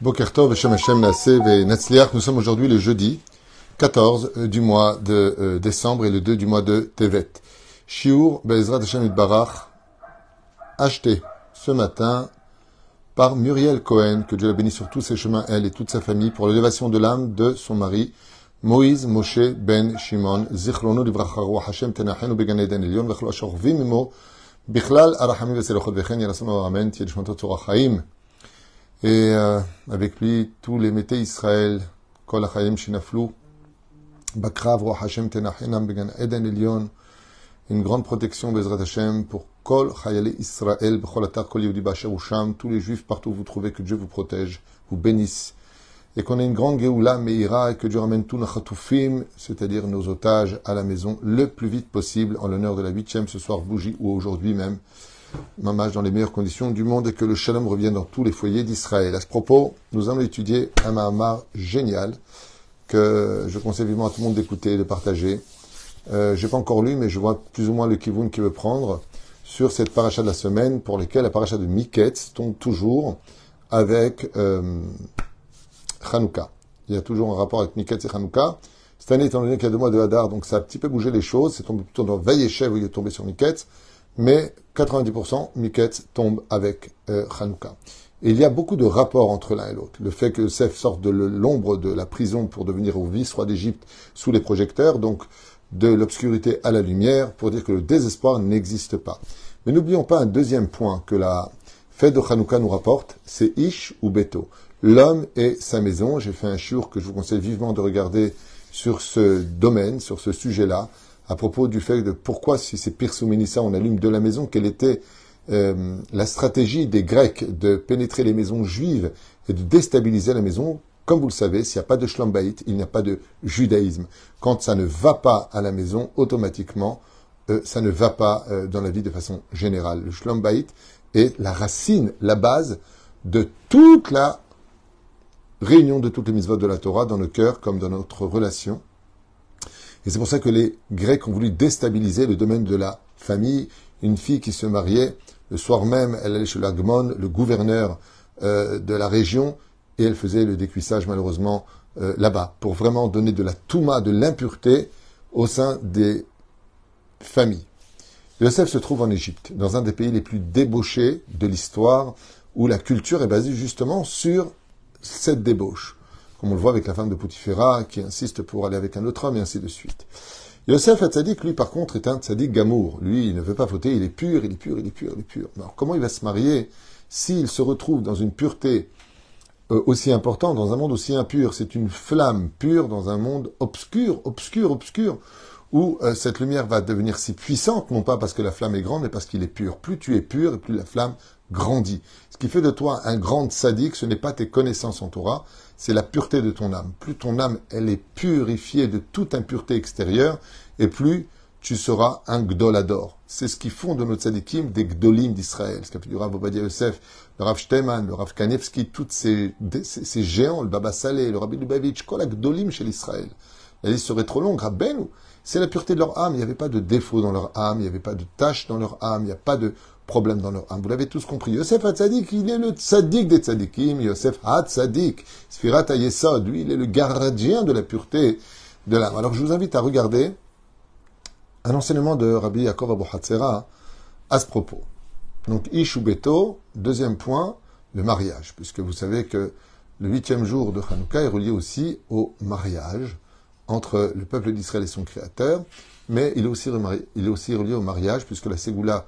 Boker Tov, Hashem Hashem Naaseh Ve'Natzliach. Nous sommes aujourd'hui le jeudi 14 du mois de décembre et le 2 du mois de Tevet. Shiur Be'ezrat Hashem Yitbarach, acheté ce matin par Muriel Cohen, que Dieu la bénisse sur tous ses chemins, elle et toute sa famille, pour l'élévation de l'âme de son mari, Moïse Moshe Ben Shimon, Zichrono Livracha Ruach Hashem Tenachenu Began Eden Elyon, Vechlo Ashorvim Imo, Bichlal Arachamim Veselochot Vechen, Yerasano Amen, Tiedishmantot Torah Chaim. Et avec lui, tous les métés Israël, Kol HaChaim Shinaflou, Bakrav Ruach Hashem Tenachenam Began Eden Elyon, une grande protection Bezrat Hashem pour Kol Chayale Israël, Bechol Atar Kol Yehudi Ba'asher Usham, tous les Juifs partout où vous trouvez, que Dieu vous protège, vous bénisse, et qu'on ait une grande Geoula Meira, et que Dieu ramène tous nos Chatoufim, c'est-à-dire nos otages, à la maison le plus vite possible, en l'honneur de la 8e ce soir bougie, ou aujourd'hui même, mamage dans les meilleures conditions du monde, et que le shalom revienne dans tous les foyers d'Israël. À ce propos, nous allons étudier un mahamar génial, que je conseille vivement à tout le monde d'écouter, de partager. J'ai pas encore lu, mais je vois plus ou moins le kivoun qu'il veut prendre sur cette paracha de la semaine, pour laquelle la paracha de Miketz tombe toujours avec Hanouka. Il y a toujours un rapport avec Miketz et Hanouka. Cette année, étant donné qu'il y a 2 mois de Hadar, donc ça a un petit peu bougé les choses. C'est tombé plutôt dans Vayeshev où il est tombé sur Miketz. Mais 90%, Miketz tombe avec Hanouka. Et il y a beaucoup de rapports entre l'un et l'autre. Le fait que Yosef sorte de l'ombre de la prison pour devenir au vice-roi d'Égypte sous les projecteurs, donc de l'obscurité à la lumière, pour dire que le désespoir n'existe pas. Mais n'oublions pas un deuxième point que la fête de Hanouka nous rapporte, c'est Ish ou Beto, l'homme et sa maison. J'ai fait un shiur que je vous conseille vivement de regarder sur ce domaine, sur ce sujet-là, à propos du fait de pourquoi, si c'est Pirsouménissa, on allume de la maison, quelle était la stratégie des Grecs de pénétrer les maisons juives et de déstabiliser la maison. Comme vous le savez, s'il n'y a pas de Shlom Bayit, il n'y a pas de judaïsme. Quand ça ne va pas à la maison, automatiquement, ça ne va pas dans la vie de façon générale. Le Shlom Bayit est la racine, la base de toute la réunion de toutes les mitzvot de la Torah dans le cœur comme dans notre relation. Et c'est pour ça que les Grecs ont voulu déstabiliser le domaine de la famille. Une fille qui se mariait, le soir même, elle allait chez l'Agmon, le gouverneur de la région, et elle faisait le décuissage malheureusement là-bas, pour vraiment donner de la touma, de l'impureté au sein des familles. Yosef se trouve en Égypte, dans un des pays les plus débauchés de l'histoire, où la culture est basée justement sur cette débauche. Comme on le voit avec la femme de Poutiféra, qui insiste pour aller avec un autre homme, et ainsi de suite. Yosef Hatzadik, lui, par contre, est un Tzadik Gamour. Lui, il ne veut pas fauter, il est pur, il est pur, il est pur, il est pur. Alors, comment il va se marier s'il se retrouve dans une pureté aussi importante, dans un monde aussi impur? C'est une flamme pure dans un monde obscur, où cette lumière va devenir si puissante, non pas parce que la flamme est grande, mais parce qu'il est pur. Plus tu es pur, et plus la flamme grandit. Ce qui fait de toi un grand tzaddik, ce n'est pas tes connaissances en Torah, c'est la pureté de ton âme. Plus ton âme, elle est purifiée de toute impureté extérieure, et plus tu seras un gdolador. C'est ce qui font de nos tzaddikim des gdolim d'Israël. Ce qu'a fait du Rav Ovadia Yosef, le Rav Shteman, le Rav Kanevski, tous ces géants, le Baba Saleh, le Rabbi Lubavitch, kol gdolim chez l'Israël. La liste serait trop longue. Rabbeinu, c'est la pureté de leur âme. Il n'y avait pas de défaut dans leur âme, il n'y avait pas de tâche dans leur âme, il n'y a pas de problème dans leur âme. Vous l'avez tous compris. Yosef HaTzadik, il est le tzaddik des tzaddikim. Yosef HaTzadik, Sfirat HaYesod, lui, il est le gardien de la pureté de l'âme. Alors je vous invite à regarder un enseignement de Rabbi Yaakov Abu Hatzera à ce propos. Donc, Ish ou Beto, deuxième point, le mariage, puisque vous savez que le 8e jour de Hanouka est relié aussi au mariage entre le peuple d'Israël et son Créateur, mais il est aussi relié au mariage, puisque la Ségoula,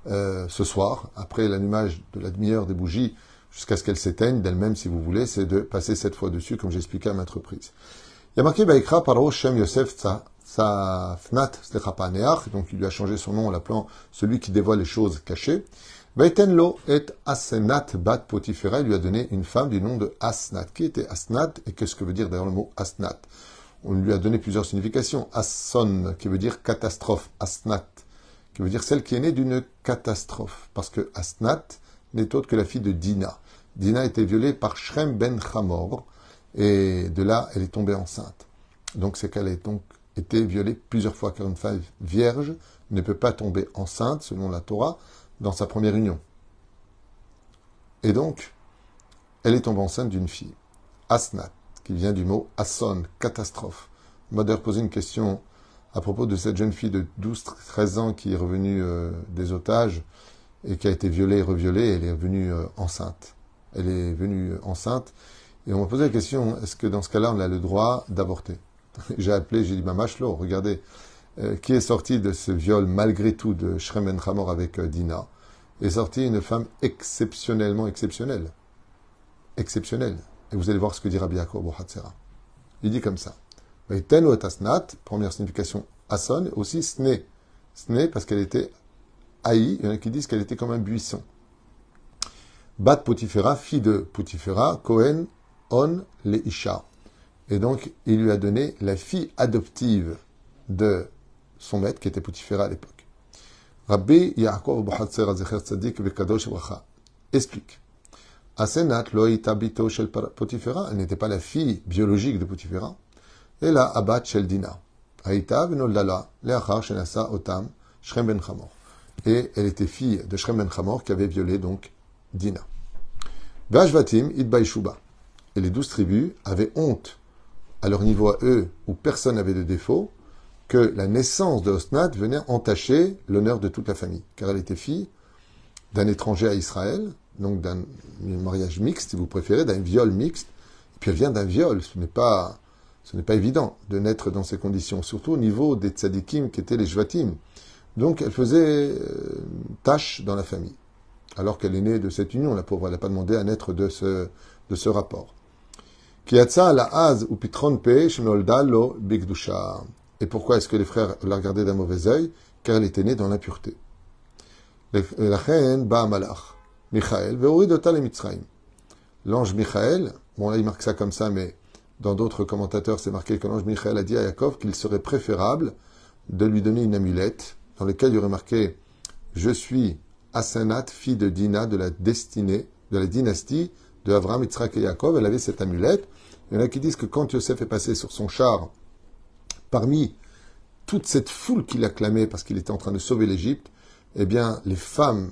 ce soir, après l'allumage de la demi-heure des bougies, jusqu'à ce qu'elle s'éteigne d'elle-même, si vous voulez, c'est de passer 7 fois dessus, comme j'ai expliqué à maintes reprises. Il y a marqué Baïkra Paro Shem Yosef Safnat Slechapaneach, donc il lui a changé son nom en l'appelant celui qui dévoile les choses cachées. Baïtenlo et Asenat Bat Potifera, il lui a donné une femme du nom de Asnat. Qui était Asnat, et qu'est-ce que veut dire d'ailleurs le mot Asnat? On lui a donné plusieurs significations. Asson, qui veut dire catastrophe. Asnat, qui veut dire celle qui est née d'une catastrophe. Parce que Asnat n'est autre que la fille de Dina. Dina a été violée par Shrem ben Hamor, et de là, elle est tombée enceinte. Donc c'est qu'elle a donc été violée plusieurs fois, car une femme vierge ne peut pas tomber enceinte, selon la Torah, dans sa première union. Et donc, elle est tombée enceinte d'une fille, Asnat, qui vient du mot Asson, catastrophe. On m'a d'ailleurs posé une question à propos de cette jeune fille de 12-13 ans qui est revenue des otages et qui a été violée et reviolée, elle est revenue enceinte. Elle est venue enceinte, et on m'a posé la question, est-ce que dans ce cas-là, on a le droit d'avorter? J'ai appelé, j'ai dit, Mamashlo, regardez, qui est sorti de ce viol malgré tout de Shrem Ben Hamor avec Dina, est sortie une femme exceptionnellement exceptionnelle. Exceptionnelle. Et vous allez voir ce que dit Rabbi Yaakov Bohatzera. Il dit comme ça. Ten Asnat, première signification, Asson, aussi Sné. Sné parce qu'elle était haïe, il y en a qui disent qu'elle était comme un buisson. Bat Potiphera, fille de Potiphera, Cohen, On, le Isha. Et donc, il lui a donné la fille adoptive de son maître, qui était Potiphera à l'époque. Rabbi Yaakov Bohatzera Zecher Tzadik Vekadosh Bracha explique. Asenat loïta bito shel Potiphera, elle n'était pas la fille biologique de Potiphera, et la abat shel Dina. Aïta v'noldala leachar shenasa otam Shrem ben Hamor. Et elle était fille de Shrem ben Hamor qui avait violé donc Dina. Vashvatim idbaishuba. Et les 12 tribus avaient honte à leur niveau à eux, où personne n'avait de défaut, que la naissance de Osnat venait entacher l'honneur de toute la famille, car elle était fille d'un étranger à Israël, donc d'un mariage mixte, si vous préférez, d'un viol mixte, et puis elle vient d'un viol. Ce n'est pas évident de naître dans ces conditions, surtout au niveau des tzadikim qui étaient les jvatim. Donc elle faisait tâche dans la famille, alors qu'elle est née de cette union, la pauvre, elle n'a pas demandé à naître de ce rapport. Kiatsa la az ou pitron pe shenolda lo bigdusha. Et pourquoi est-ce que les frères la regardaient d'un mauvais œil? Car elle était née dans l'impureté. La reine ba malach Michael ve'oridota le Mitzrayim. L'ange Michael, bon là il marque ça comme ça, mais dans d'autres commentateurs c'est marqué que l'ange Michael a dit à Yaakov qu'il serait préférable de lui donner une amulette dans laquelle il y aurait marqué « Je suis Asenat, fille de Dina, de la destinée, de la dynastie de Avraham, Yitzhak et Yaakov. » Elle avait cette amulette. Il y en a qui disent que quand Yosef est passé sur son char, parmi toute cette foule qui l'acclamait parce qu'il était en train de sauver l'Égypte, eh bien, les femmes,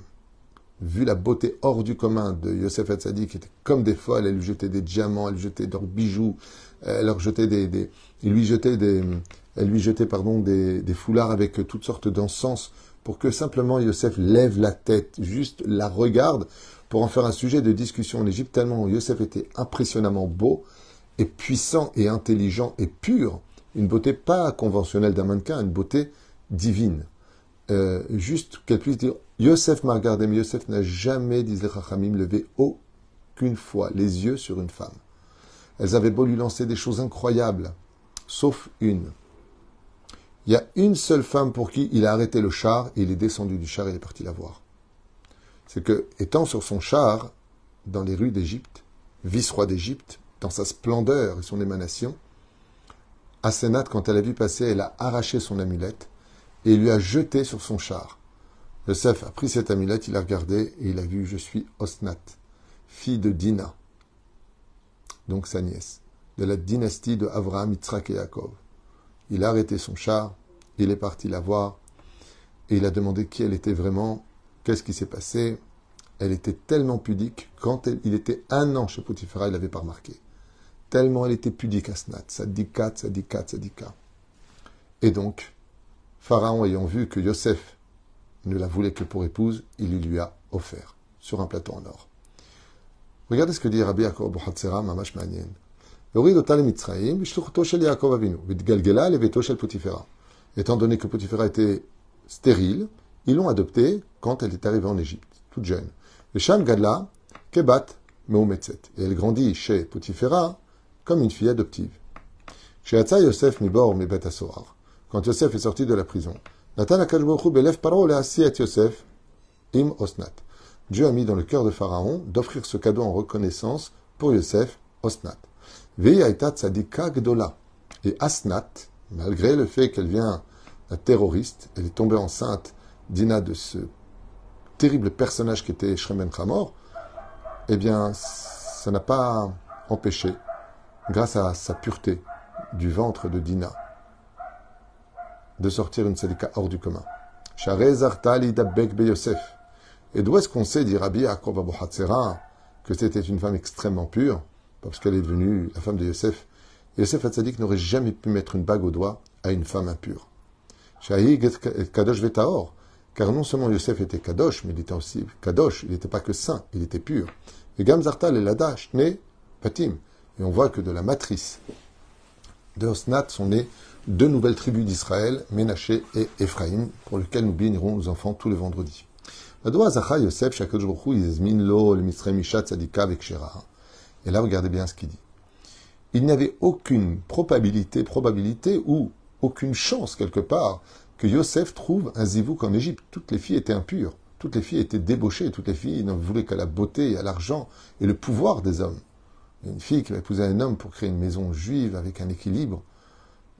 vu la beauté hors du commun de Yosef Hatzadi, qui étaient comme des folles, elles lui jetaient des diamants, elles lui jetaient leurs bijoux, elles lui jetaient des foulards avec toutes sortes d'encens, pour que simplement Yosef lève la tête, juste la regarde, pour en faire un sujet de discussion en Égypte, tellement Yosef était impressionnamment beau, et puissant, et intelligent, et pur, une beauté pas conventionnelle d'un mannequin, une beauté divine. Juste qu'elle puisse dire, Yosef m'a regardé, mais Yosef n'a jamais, disait Chachamim, levé aucune fois les yeux sur une femme. Elles avaient beau lui lancer des choses incroyables, sauf une. Il y a une seule femme pour qui il a arrêté le char, et il est descendu du char et il est parti la voir. C'est que, étant sur son char, dans les rues d'Égypte, vice-roi d'Égypte, dans sa splendeur et son émanation, Asenat, quand elle a vu passer, elle a arraché son amulette et lui a jeté sur son char. Yosef a pris cette amulette, il a regardé et il a vu « Je suis Osnat, fille de Dina », donc sa nièce, de la dynastie de Avraham, Yitzhak et Yaakov. Il a arrêté son char, il est parti la voir et il a demandé qui elle était vraiment, qu'est-ce qui s'est passé. Elle était tellement pudique, quand il était 1 an chez Potiphera, il l'avait pas remarqué. Tellement elle était pudique, Asnat, sadika. Et donc, Pharaon ayant vu que Yosef ne la voulait que pour épouse, il lui a offert sur un plateau en or. Regardez ce que dit Rabbi Yaakov Bohatzera, Mamash Ma'anien. Étant donné que Potiphera était stérile, ils l'ont adoptée quand elle est arrivée en Égypte, toute jeune. Et Sham Gadla, Kebat, Meumetzet. Et elle grandit chez Potiphera comme une fille adoptive. Chez Hatza Yosef Mibor Mebet Asoar, quand Yosef est sorti de la prison, Natan Akadosh Baruch Hu Belef Paro Le'asiet Yosef Im Osnat. Dieu a mis dans le cœur de Pharaon d'offrir ce cadeau en reconnaissance pour Yosef, Osnat. Ve'yaita Tzadika Gdola. Et Asnat, malgré le fait qu'elle vient d'un terroriste, elle est tombée enceinte, Dina, de ce terrible personnage qui était Shrem ben Hamor, eh bien, ça n'a pas empêché, grâce à sa pureté du ventre de Dina, de sortir une tzadika hors du commun. Et d'où est-ce qu'on sait, dit Rabbi Yaakov Bohatzera, que c'était une femme extrêmement pure, parce qu'elle est devenue la femme de Yosef. Et Yosef Hatzadik n'aurait jamais pu mettre une bague au doigt à une femme impure. Shahig et Kadosh Vetaor, car non seulement Yosef était Kadosh, mais il était aussi Kadosh, il n'était pas que saint, il était pur. Et Gam Zartal et Lada, Shne, Patim. Et on voit que de la matrice de Osnat sont nées deux nouvelles tribus d'Israël, Ménaché et Éphraïm, pour lesquelles nous bénirons nos enfants tous les vendredis. Et là, regardez bien ce qu'il dit. Il n'y avait aucune probabilité ou aucune chance quelque part que Yosef trouve un zivouk en Égypte. Toutes les filles étaient impures, toutes les filles étaient débauchées, toutes les filles ne voulaient qu'à la beauté, à l'argent et le pouvoir des hommes. Une fille qui va épouser un homme pour créer une maison juive avec un équilibre,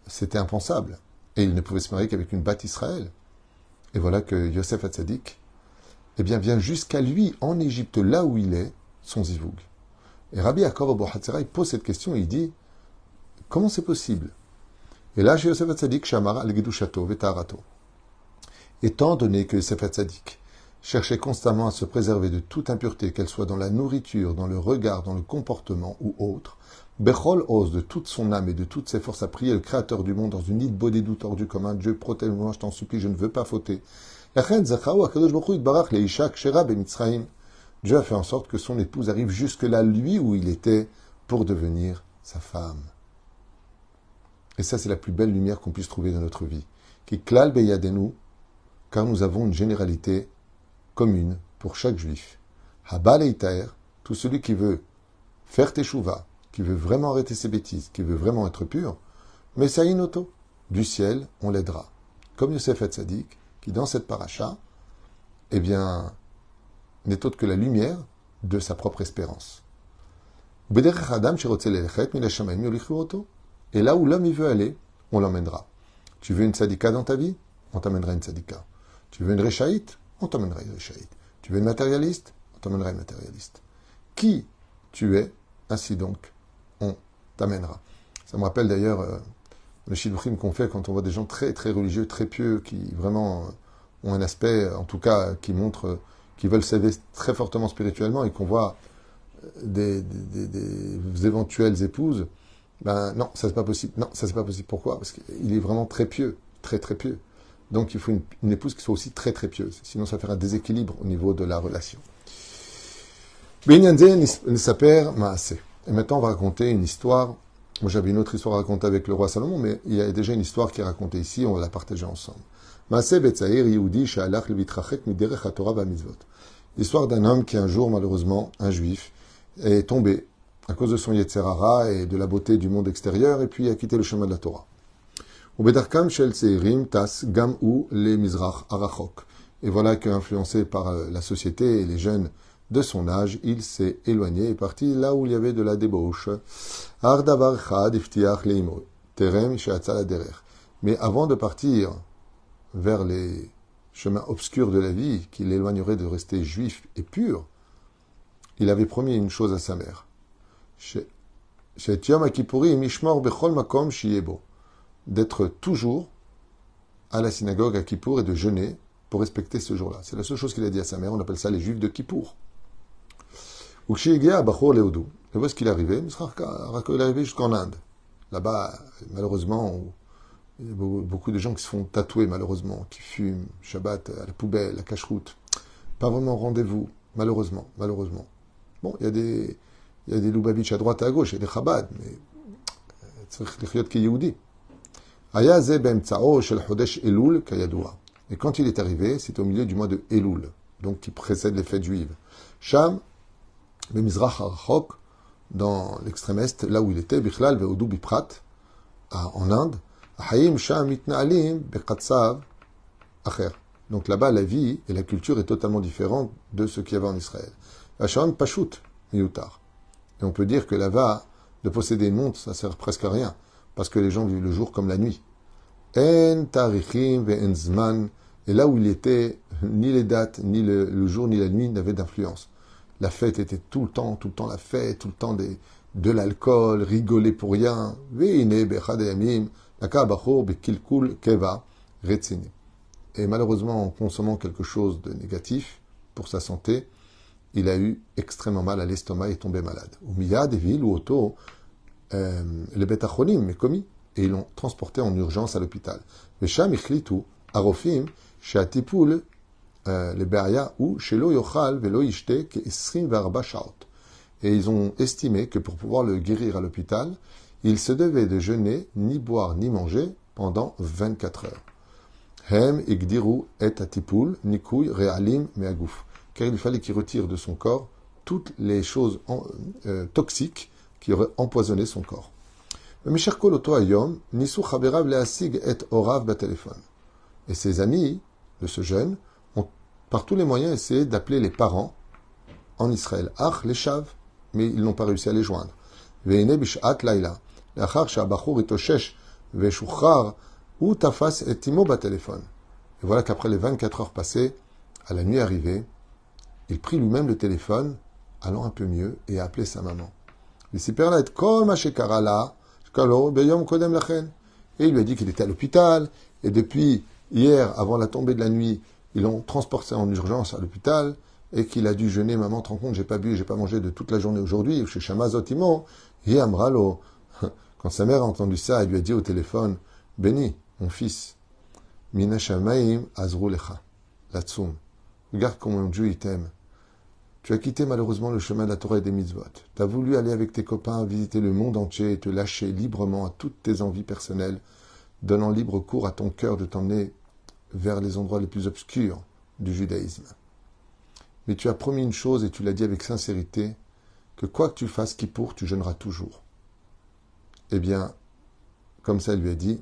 c'était impensable. Et il ne pouvait se marier qu'avec une batte Israël. Et voilà que Yosef Hatzadik, eh bien, vient jusqu'à lui, en Égypte, là où il est, son zivoug. Et Rabbi Yaakov Abu Hatzera, il pose cette question et il dit, comment c'est possible? Et là, chez Yosef Hatzadik, Shamara al-Gidushato vetarato. Étant donné que Yosef Hatzadik cherchait constamment à se préserver de toute impureté, qu'elle soit dans la nourriture, dans le regard, dans le comportement ou autre, Bechol ose de toute son âme et de toutes ses forces à prier le Créateur du monde dans une nid bodédou tordue comme un Dieu, protège-moi, je t'en supplie, je ne veux pas fauter. Dieu a fait en sorte que son épouse arrive jusque-là, lui, où il était, pour devenir sa femme. Et ça, c'est la plus belle lumière qu'on puisse trouver dans notre vie. Qui klal beyadenu, car nous avons une généralité commune pour chaque juif. Habal eitaer, tout celui qui veut faire teshuva, qui veut vraiment arrêter ses bêtises, qui veut vraiment être pur, mais ça inoto, du ciel, on l'aidera. Comme Yosef Hatzadik, qui dans cette paracha, eh bien, n'est autre que la lumière de sa propre espérance. Et là où l'homme y veut aller, on l'emmènera. Tu veux une tzadika dans ta vie? On t'amènera une tzadika. Tu veux une réchaïte? On t'emmènera une réchaïte. Tu veux une matérialiste? On t'emmènera une matérialiste. Qui tu es, ainsi donc, on t'amènera. Ça me rappelle d'ailleurs le shidduchim qu'on fait quand on voit des gens très très religieux, très pieux, qui vraiment ont un aspect, en tout cas, qui montre, qui veulent s'élever très fortement spirituellement et qu'on voit des éventuelles épouses. Ben non, ça c'est pas possible. Non, ça c'est pas possible. Pourquoi? Parce qu'il est vraiment très pieux, très très pieux. Donc il faut une épouse qui soit aussi très très pieuse. Sinon ça va faire un déséquilibre au niveau de la relation. Et maintenant on va raconter une histoire. Moi j'avais une autre histoire à raconter avec le roi Salomon, mais il y a déjà une histoire qui est racontée ici, on va la partager ensemble. L'histoire d'un homme qui un jour, malheureusement, un juif, est tombé à cause de son Yetzer Hara et de la beauté du monde extérieur, et puis a quitté le chemin de la Torah. Et voilà qu'influencé par la société et les jeunes de son âge, il s'est éloigné et parti là où il y avait de la débauche. Mais avant de partir vers les chemins obscurs de la vie, qui l'éloignerait de rester juif et pur, il avait promis une chose à sa mère. D'être toujours à la synagogue à Kippour et de jeûner pour respecter ce jour-là. C'est la seule chose qu'il a dit à sa mère, on appelle ça les juifs de Kippour. Et voici qu'il est arrivé, il est arrivé jusqu'en Inde. Là-bas, malheureusement, il y a beaucoup de gens qui se font tatouer, malheureusement, qui fument, Shabbat, à la poubelle, à cache-route. Pas vraiment rendez-vous, malheureusement. Bon, il y a des Lubavitch à droite et à gauche, il y a des Chabad, mais et quand il est arrivé, c'est au milieu du mois de Elul, donc qui précède les fêtes juives. Sham, le Mizrach Arachok, dans l'extrême est, là où il était, Bichlal ve'Odu Biprat, en Inde, Sham Mitna'alim Beqatsav Acher. Donc là-bas, la vie et la culture est totalement différente de ce qu'il y avait en Israël. Hacham Pashut Miyutar. Et on peut dire que là-bas, de posséder une montre, ça sert presque à rien, parce que les gens vivent le jour comme la nuit. En tarichim ve'en zman. Et là où il était, ni les dates, ni le jour, ni la nuit n'avaient d'influence. La fête était tout le temps la fête, tout le temps de l'alcool, rigoler pour rien. Et malheureusement, en consommant quelque chose de négatif pour sa santé, il a eu extrêmement mal à l'estomac et est tombé malade. Ou Miyad, Evil ou Otto, le Betacholim, mais commis, et ils l'ont transporté en urgence à l'hôpital. Vesham ichlitu, arofim, chez Atipoul, le Be'aya, ou chez Lo Yochal, Velo Ishte, ke Esrim Varba Shaot. Et ils ont estimé que pour pouvoir le guérir à l'hôpital, il se devait de jeûner, ni boire, ni manger pendant 24 heures. Hem igdiru et atipul, nikouy realim meagouf. Car il fallait qu'il retire de son corps toutes les choses toxiques qui auraient empoisonné son corps. Et ses amis de ce jeune ont par tous les moyens essayé d'appeler les parents en Israël. Ach, les chaves, mais ils n'ont pas réussi à les joindre. Et voilà qu'après les 24 heures passées, à la nuit arrivée, il prit lui-même le téléphone, allant un peu mieux, et a appelé sa maman. Et il lui a dit qu'il était à l'hôpital, et depuis hier, avant la tombée de la nuit, ils l'ont transporté en urgence à l'hôpital, et qu'il a dû jeûner. Maman, te rends compte, j'ai pas bu, j'ai pas mangé de toute la journée aujourd'hui, chez Shamazotimo, Yamralo. Quand sa mère a entendu ça, elle lui a dit au téléphone, Béni, mon fils, Mina Shamaim Azru Lecha, Latsum. Regarde comment Dieu il t'aime. Tu as quitté malheureusement le chemin de la Torah et des mitzvot. Tu as voulu aller avec tes copains visiter le monde entier et te lâcher librement à toutes tes envies personnelles, donnant libre cours à ton cœur de t'emmener vers les endroits les plus obscurs du judaïsme. Mais tu as promis une chose et tu l'as dit avec sincérité, que quoi que tu fasses, Kippour, tu jeûneras toujours. Eh bien, comme ça, elle lui a dit,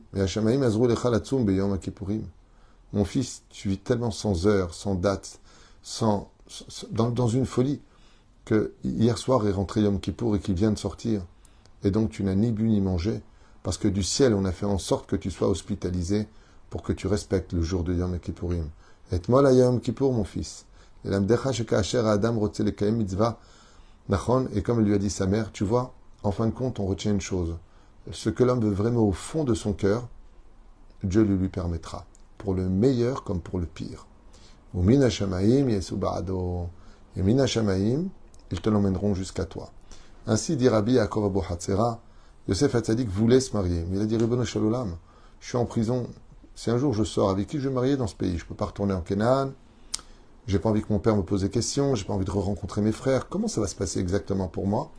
mon fils, tu vis tellement sans heure, sans date, dans une folie, que hier soir est rentré Yom Kippour et qu'il vient de sortir. Et donc tu n'as ni bu ni mangé, parce que du ciel, on a fait en sorte que tu sois hospitalisé pour que tu respectes le jour de Yom Kippourim. Et moi, la Yom Kippour, mon fils. Et comme lui a dit sa mère, tu vois, en fin de compte, on retient une chose. Ce que l'homme veut vraiment au fond de son cœur, Dieu le lui permettra, pour le meilleur comme pour le pire. Ou Mina Shamaim Yesubado. Et Mina Shamaim, ils te l'emmèneront jusqu'à toi. Ainsi dit Rabbi Yaakov Abu Hatzera, Yosef Hatzadik voulait se marier. Mais il a dit, Ribono Shel Olam, je suis en prison. Si un jour je sors, avec qui je vais me marier dans ce pays? Je ne peux pas retourner en Canaan. J'ai pas envie que mon père me pose des questions. J'ai pas envie de rencontrer mes frères. Comment ça va se passer exactement pour moi?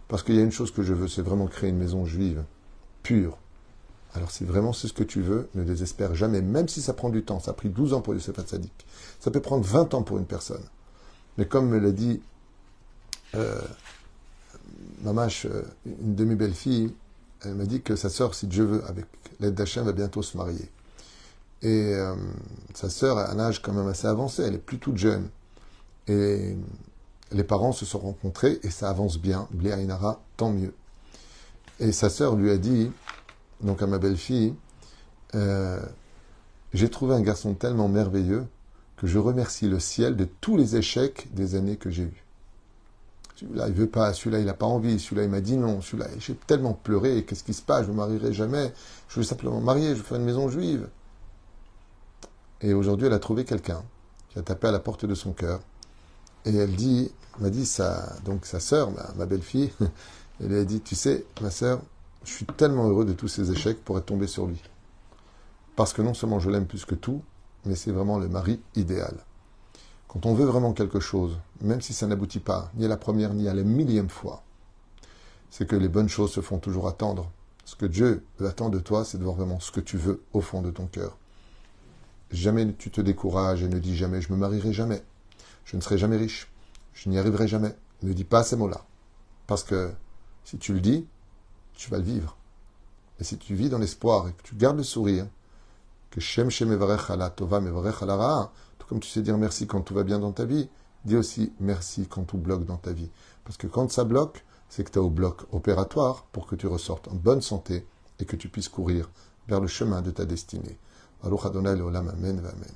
Parce qu'il y a une chose que je veux, c'est vraiment créer une maison juive, pure. Alors si vraiment c'est ce que tu veux, ne désespère jamais, même si ça prend du temps. Ça a pris 12 ans pour Yosef Hatzadik. Ça peut prendre 20 ans pour une personne. Mais comme me l'a dit Mamash, une demi-belle-fille, elle m'a dit que sa sœur, si Dieu veut, avec l'aide d'Hachem, va bientôt se marier. Et sa sœur a un âge quand même assez avancé, elle est plus toute jeune. Et les parents se sont rencontrés et ça avance bien. Bli Ainara, tant mieux. Et sa sœur lui a dit, donc à ma belle-fille, j'ai trouvé un garçon tellement merveilleux que je remercie le ciel de tous les échecs des années que j'ai eus. Celui-là, il veut pas, celui-là, il n'a pas envie, celui-là, il m'a dit non, celui-là, j'ai tellement pleuré, qu'est-ce qui se passe, je ne me marierai jamais, je veux simplement me marier, je veux faire une maison juive. Et aujourd'hui, elle a trouvé quelqu'un qui a tapé à la porte de son cœur. Et elle m'a dit, donc sa sœur, ma belle-fille, elle lui a dit, tu sais, ma sœur, je suis tellement heureux de tous ces échecs pour être tombé sur lui. Parce que non seulement je l'aime plus que tout, mais c'est vraiment le mari idéal. Quand on veut vraiment quelque chose, même si ça n'aboutit pas, ni à la première, ni à la millième fois, c'est que les bonnes choses se font toujours attendre. Ce que Dieu attend de toi, c'est de voir vraiment ce que tu veux au fond de ton cœur. Jamais tu te décourages et ne dis jamais « je me marierai jamais, je ne serai jamais riche, je n'y arriverai jamais ». Ne dis pas ces mots-là. Parce que si tu le dis, tu vas le vivre. Et si tu vis dans l'espoir et que tu gardes le sourire, que Shem Shem Evarech Ala Tova Mevarech Ala Ra'a, tout comme tu sais dire merci quand tout va bien dans ta vie, dis aussi merci quand tout bloque dans ta vie. Parce que quand ça bloque, c'est que tu es au bloc opératoire pour que tu ressortes en bonne santé et que tu puisses courir vers le chemin de ta destinée. Baruch Adonai Leolam, Amen, Amen.